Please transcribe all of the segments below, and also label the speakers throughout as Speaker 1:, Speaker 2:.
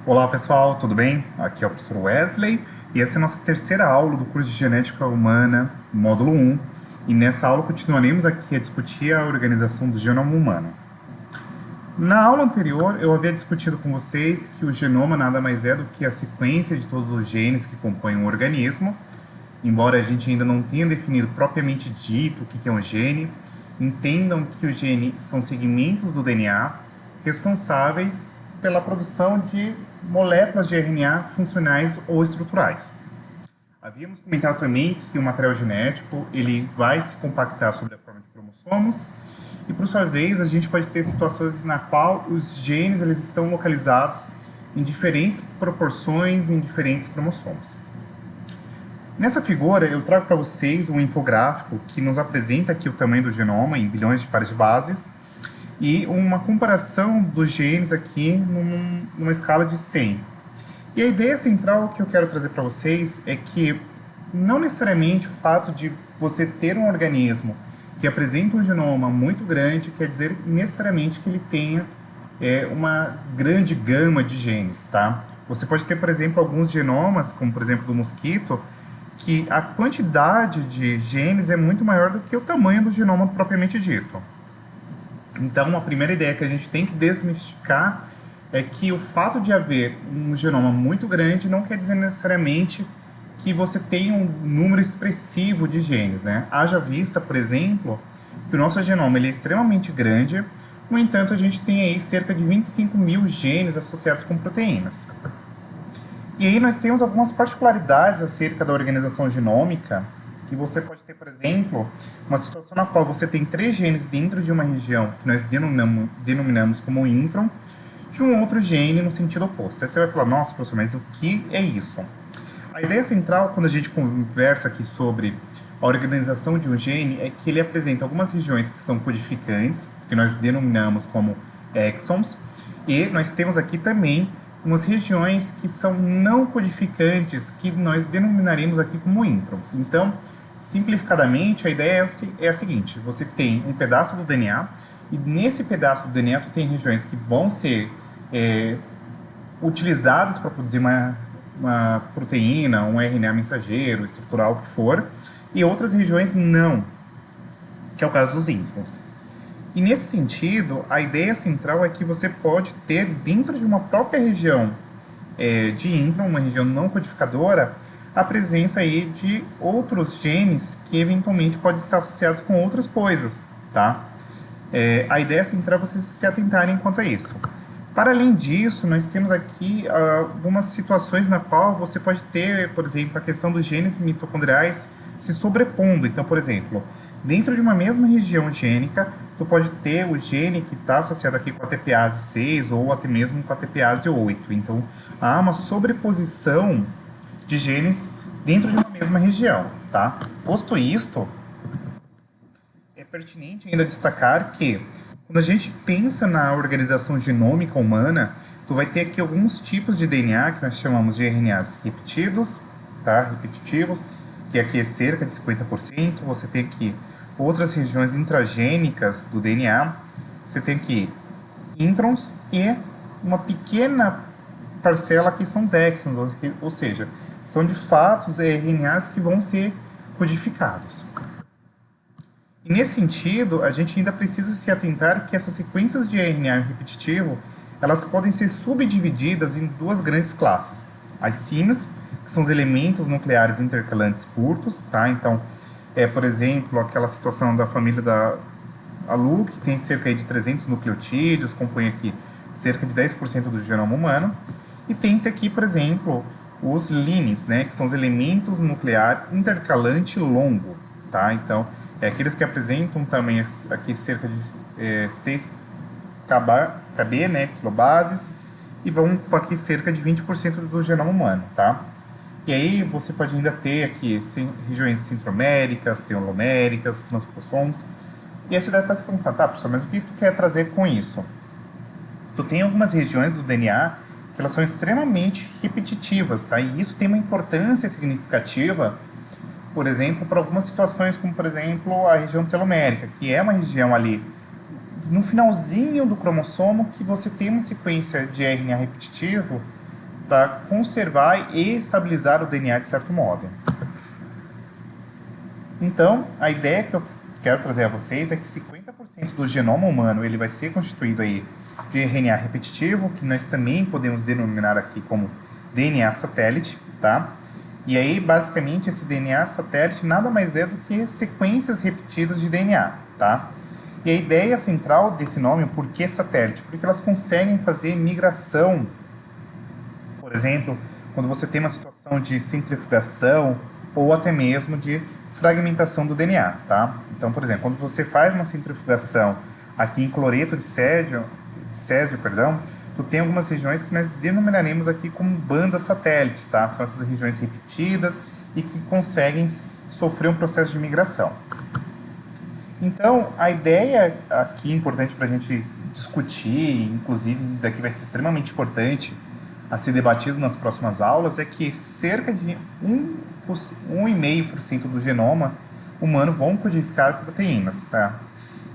Speaker 1: Olá pessoal, tudo bem? Aqui é o professor Wesley e essa é a nossa terceira aula do curso de Genética Humana, módulo 1. E nessa aula continuaremos aqui a discutir a organização do genoma humano. Na aula anterior eu havia discutido com vocês que o genoma nada mais é do que a sequência de todos os genes que compõem um organismo. Embora a gente ainda não tenha definido propriamente dito o que é um gene, entendam que os genes são segmentos do DNA responsáveis pela produção de moléculas de RNA funcionais ou estruturais. Havíamos comentado também que o material genético ele vai se compactar sobre a forma de cromossomos e, por sua vez, a gente pode ter situações na qual os genes eles estão localizados em diferentes proporções em diferentes cromossomos. Nessa figura, eu trago para vocês um infográfico que nos apresenta aqui o tamanho do genoma em bilhões de pares de bases e uma comparação dos genes aqui numa escala de 100. E a ideia central que eu quero trazer para vocês é que não necessariamente o fato de você ter um organismo que apresenta um genoma muito grande quer dizer necessariamente que ele tenha uma grande gama de genes, tá? Você pode ter, por exemplo, alguns genomas, como por exemplo do mosquito, que a quantidade de genes é muito maior do que o tamanho do genoma propriamente dito. Então, a primeira ideia que a gente tem que desmistificar é que o fato de haver um genoma muito grande não quer dizer necessariamente que você tenha um número expressivo de genes, né? Haja vista, por exemplo, que o nosso genoma ele é extremamente grande, no entanto, a gente tem aí cerca de 25 mil genes associados com proteínas. E aí nós temos algumas particularidades acerca da organização genômica, que você pode ter, por exemplo, uma situação na qual você tem 3 genes dentro de uma região que nós denominamos como intron, de um outro gene no sentido oposto. Aí você vai falar, nossa, professor, mas o que é isso? A ideia central, quando a gente conversa aqui sobre a organização de um gene, é que ele apresenta algumas regiões que são codificantes, que nós denominamos como exons, e nós temos aqui também umas regiões que são não codificantes, que nós denominaremos aqui como introns. Então, simplificadamente, a ideia é a seguinte, você tem um pedaço do DNA, e nesse pedaço do DNA tu tem regiões que vão ser utilizadas para produzir uma proteína, um RNA mensageiro, estrutural, o que for, e outras regiões não, que é o caso dos introns. E nesse sentido, a ideia central é que você pode ter dentro de uma própria região de intron, uma região não codificadora, a presença aí de outros genes que eventualmente podem estar associados com outras coisas, tá? A ideia central é vocês se atentarem quanto a isso. Para além disso, nós temos aqui algumas situações na qual você pode ter, por exemplo, a questão dos genes mitocondriais se sobrepondo. Então, por exemplo, dentro de uma mesma região gênica, tu pode ter o gene que está associado aqui com a TPase 6 ou até mesmo com a TPase 8. Então, há uma sobreposição de genes dentro de uma mesma região, tá? Posto isto, é pertinente ainda destacar que quando a gente pensa na organização genômica humana, tu vai ter aqui alguns tipos de DNA que nós chamamos de RNAs repetidos, tá? Repetitivos, que aqui é cerca de 50%. Você tem aqui outras regiões intragênicas do DNA. Você tem aqui introns e uma pequena parcela que são os exons, ou seja, são de fato os RNAs que vão ser codificados. E nesse sentido, a gente ainda precisa se atentar que essas sequências de RNA repetitivo, elas podem ser subdivididas em duas grandes classes. As símios, que são os elementos nucleares intercalantes curtos, tá? Então, por exemplo, aquela situação da família da ALU, que tem cerca de 300 nucleotídeos, compõe aqui cerca de 10% do genoma humano. E tem-se aqui, por exemplo, os LINEs, né? Que são os elementos nuclear intercalante longo, tá? Então, aqueles que apresentam também aqui cerca de 6 KB, né, kilobases, e vão com aqui cerca de 20% do genoma humano, tá? E aí você pode ainda ter aqui regiões centroméricas, teloméricas, transpossons, e aí você deve estar se perguntando, tá, professor, mas o que tu quer trazer com isso? Tu tem algumas regiões do DNA que elas são extremamente repetitivas, tá? E isso tem uma importância significativa, por exemplo, para algumas situações, como por exemplo a região telomérica, que é uma região ali no finalzinho do cromossomo que você tem uma sequência de RNA repetitivo para conservar e estabilizar o DNA de certo modo. Então, a ideia que eu quero trazer a vocês é que 50% do genoma humano ele vai ser constituído aí de RNA repetitivo, que nós também podemos denominar aqui como DNA satélite, tá? E aí, basicamente, esse DNA satélite nada mais é do que sequências repetidas de DNA, tá? E a ideia central desse nome, por que satélite? Porque elas conseguem fazer migração, por exemplo, quando você tem uma situação de centrifugação ou até mesmo de fragmentação do DNA, tá? Então, por exemplo, quando você faz uma centrifugação aqui em cloreto de césio, tu tem algumas regiões que nós denominaremos aqui como bandas satélites, tá? São essas regiões repetidas e que conseguem sofrer um processo de migração. Então, a ideia aqui importante para a gente discutir, inclusive isso daqui vai ser extremamente importante a ser debatido nas próximas aulas, é que cerca de 1,5% do genoma humano vão codificar proteínas, tá?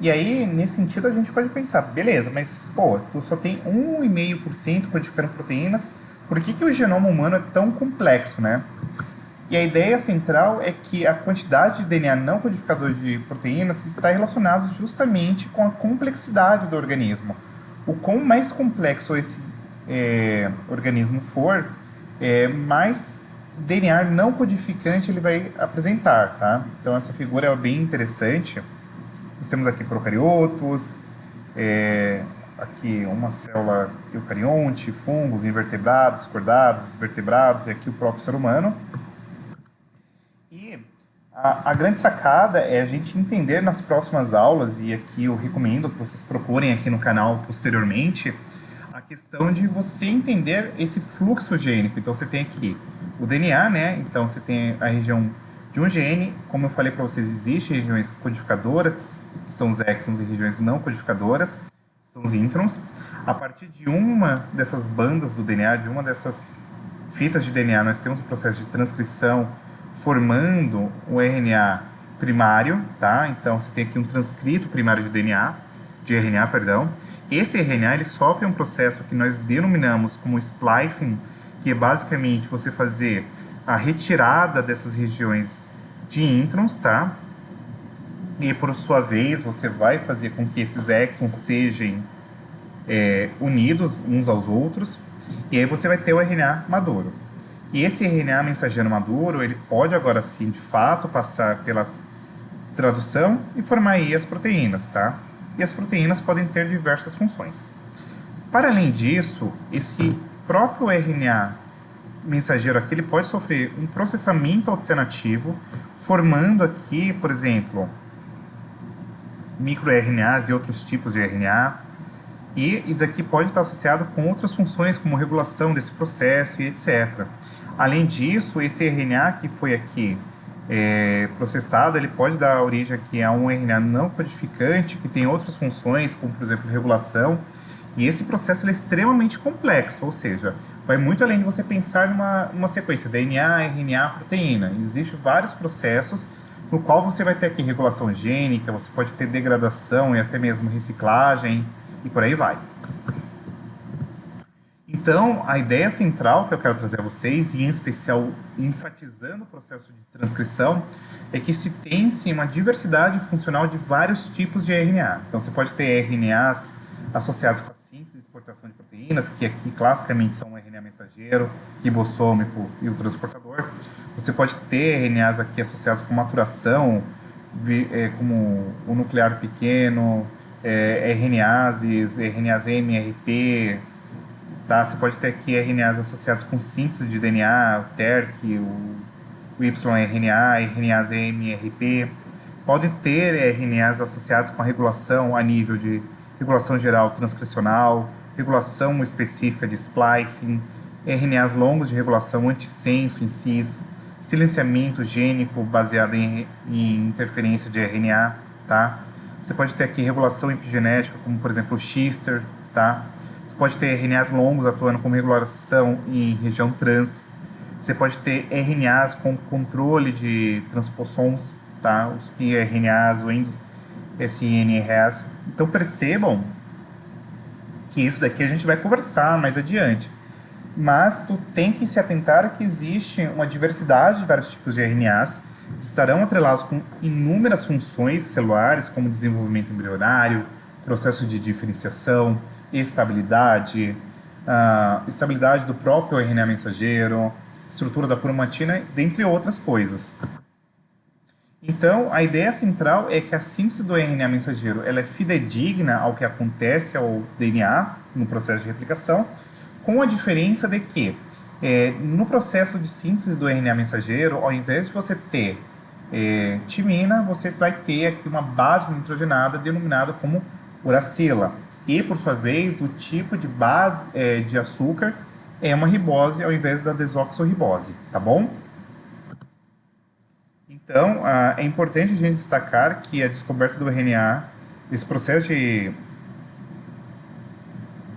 Speaker 1: E aí, nesse sentido, a gente pode pensar, beleza, mas, pô, tu só tem 1,5% codificando proteínas, por que o genoma humano é tão complexo, né? E a ideia central é que a quantidade de DNA não codificador de proteínas está relacionada justamente com a complexidade do organismo. O quão mais complexo esse organismo for, mais DNA não codificante ele vai apresentar, tá? Então essa figura é bem interessante. Nós temos aqui procariotos, aqui uma célula eucarionte, fungos, invertebrados, cordados, vertebrados e aqui o próprio ser humano. E a grande sacada é a gente entender nas próximas aulas, e aqui eu recomendo que vocês procurem aqui no canal posteriormente, a questão de você entender esse fluxo gênico. Então você tem aqui o DNA, né? Então você tem a região de um gene, como eu falei para vocês, existem regiões codificadoras, que são os exons, e regiões não codificadoras, que são os introns. A partir de uma dessas bandas do DNA, de uma dessas fitas de DNA, nós temos o processo de transcrição formando o RNA primário, tá? Então você tem aqui um transcrito primário de DNA, de RNA, perdão. Esse RNA ele sofre um processo que nós denominamos como splicing, que é basicamente você fazer a retirada dessas regiões de introns, tá? E por sua vez você vai fazer com que esses exons sejam unidos uns aos outros, e aí você vai ter o RNA maduro. E esse RNA mensageiro maduro, ele pode agora sim, de fato, passar pela tradução e formar aí as proteínas, tá? E as proteínas podem ter diversas funções. Para além disso, esse próprio RNA mensageiro aqui, ele pode sofrer um processamento alternativo, formando aqui, por exemplo, microRNAs e outros tipos de RNA, e isso aqui pode estar associado com outras funções, como regulação desse processo e etc. Além disso, esse RNA que foi aqui processado, ele pode dar origem aqui a um RNA não codificante, que tem outras funções, como por exemplo regulação, e esse processo é extremamente complexo, ou seja, vai muito além de você pensar numa sequência DNA, RNA, proteína. Existem vários processos no qual você vai ter aqui regulação gênica, você pode ter degradação e até mesmo reciclagem, e por aí vai. Então, a ideia central que eu quero trazer a vocês, e em especial enfatizando o processo de transcrição, é que se tem sim uma diversidade funcional de vários tipos de RNA. Então, você pode ter RNAs associados com a síntese e exportação de proteínas, que aqui classicamente são o RNA mensageiro, ribossômico e o transportador. Você pode ter RNAs aqui associados com maturação, como o nuclear pequeno, RNases, RNas MRT, tá? Você pode ter aqui RNAs associados com síntese de DNA, o TERC, o YRNA, RNas MRP. Pode ter RNAs associados com a regulação a nível de regulação geral transcricional, regulação específica de splicing, RNAs longos de regulação antissenso em cis, silenciamento gênico baseado em interferência de RNA, tá? Você pode ter aqui regulação epigenética, como por exemplo o Chister, tá? Você pode ter RNAs longos atuando como regulação em região trans. Você pode ter RNAs com controle de transpossons, tá? Os piRNAs, o SNRAs. Então percebam que isso daqui a gente vai conversar mais adiante. mas tu tem que se atentar que existe uma diversidade de vários tipos de RNAs que estarão atrelados com inúmeras funções celulares, como desenvolvimento embrionário, processo de diferenciação, estabilidade, estabilidade do próprio RNA mensageiro, estrutura da cromatina, dentre outras coisas. Então, a ideia central é que a síntese do RNA mensageiro ela é fidedigna ao que acontece ao DNA no processo de replicação, com a diferença de que, no processo de síntese do RNA mensageiro, ao invés de você ter timina, você vai ter aqui uma base nitrogenada denominada como uracila. E, por sua vez, o tipo de base de açúcar é uma ribose ao invés da desoxirribose, tá bom? Então, é importante a gente destacar que a descoberta do RNA, esse processo de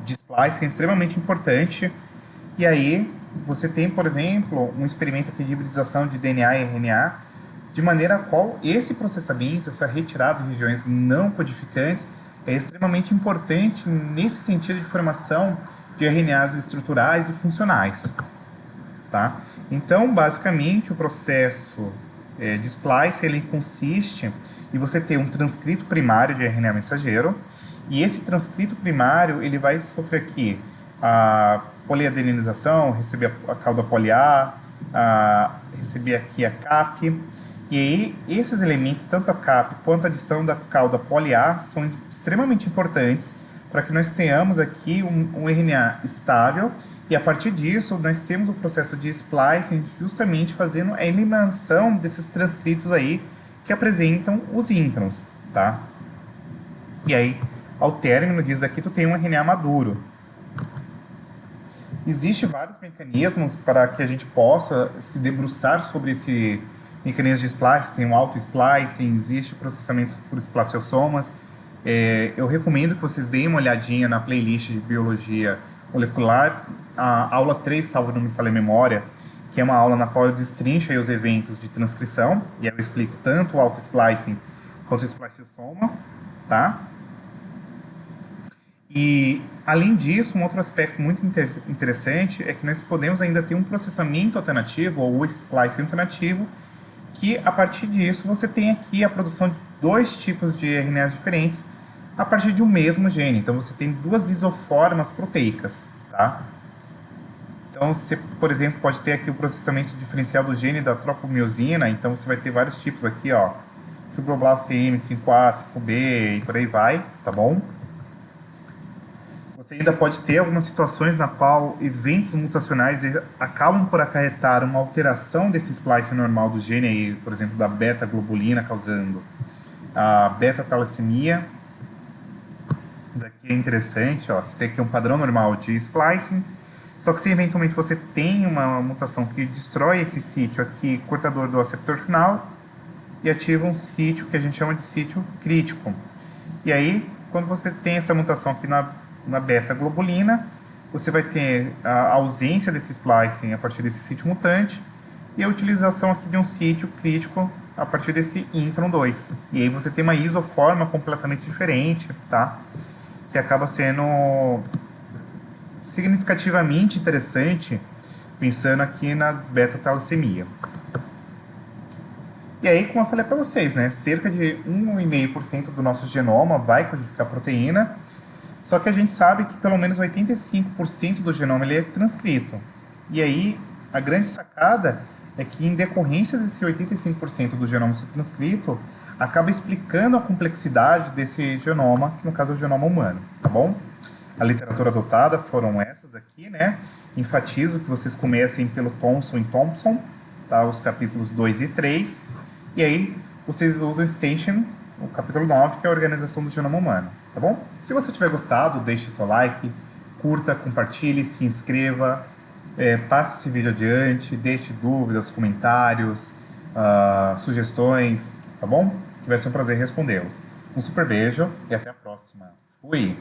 Speaker 1: splicing é extremamente importante. E aí, você tem, por exemplo, um experimento aqui de hibridização de DNA e RNA, de maneira a qual esse processamento, essa retirada de regiões não codificantes, é extremamente importante nesse sentido de formação de RNAs estruturais e funcionais. Tá? Então, basicamente, o processo de splice ele consiste em você ter um transcrito primário de RNA mensageiro, e esse transcrito primário ele vai sofrer aqui a poliadeninização, receber a cauda poli-A, receber aqui a CAP, e aí esses elementos, tanto a CAP quanto a adição da cauda poli-A, são extremamente importantes para que nós tenhamos aqui um RNA estável, e a partir disso nós temos o processo de splicing justamente fazendo a eliminação desses transcritos aí que apresentam os introns, tá? E aí, ao término disso aqui, tu tem um RNA maduro. Existem vários mecanismos para que a gente possa se debruçar sobre esse mecanismo de splicing. Tem o auto-splicing, existe processamento por splaciosomas. Eu recomendo que vocês deem uma olhadinha na playlist de biologia molecular, a aula 3, salvo não me falha a memória, que é uma aula na qual eu destrincho aí os eventos de transcrição, e eu explico tanto o auto-splicing quanto o spliciosoma, tá? E, além disso, um outro aspecto muito interessante é que nós podemos ainda ter um processamento alternativo, ou o splicing alternativo, que, a partir disso, você tem aqui a produção de dois tipos de RNAs diferentes a partir de um mesmo gene. Então, você tem duas isoformas proteicas, tá? Então, você, por exemplo, pode ter aqui o processamento diferencial do gene da tropomiosina. Então, você vai ter vários tipos aqui, ó, fibroblasto M, 5A, 5B e por aí vai, tá bom? Você ainda pode ter algumas situações na qual eventos mutacionais acabam por acarretar uma alteração desse splicing normal do gene, aí, por exemplo, da beta-globulina, causando a beta-talassemia. Daqui é interessante, ó, você tem aqui um padrão normal de splicing, só que se eventualmente você tem uma mutação que destrói esse sítio aqui, cortador do aceptor final, e ativa um sítio que a gente chama de sítio crítico. E aí, quando você tem essa mutação aqui na beta-globulina, você vai ter a ausência desse splicing a partir desse sítio mutante e a utilização aqui de um sítio crítico a partir desse intron 2. E aí você tem uma isoforma completamente diferente, tá? Que acaba sendo significativamente interessante, pensando aqui na beta-talassemia. E aí, como eu falei para vocês, né, cerca de 1,5% do nosso genoma vai codificar proteína, só que a gente sabe que pelo menos 85% do genoma ele é transcrito. E aí, a grande sacada é que, em decorrência desse 85% do genoma ser transcrito, acaba explicando a complexidade desse genoma, que no caso é o genoma humano, tá bom? A literatura adotada foram essas aqui, né? Enfatizo que vocês comecem pelo Thomson e Thompson, tá? Os capítulos 2 e 3. E aí, vocês usam o Extension, o capítulo 9, que é a organização do genoma humano, tá bom? Se você tiver gostado, deixe seu like, curta, compartilhe, se inscreva, passe esse vídeo adiante, deixe dúvidas, comentários, sugestões, tá bom? Que vai ser um prazer respondê-los. Um super beijo e até a próxima. Fui!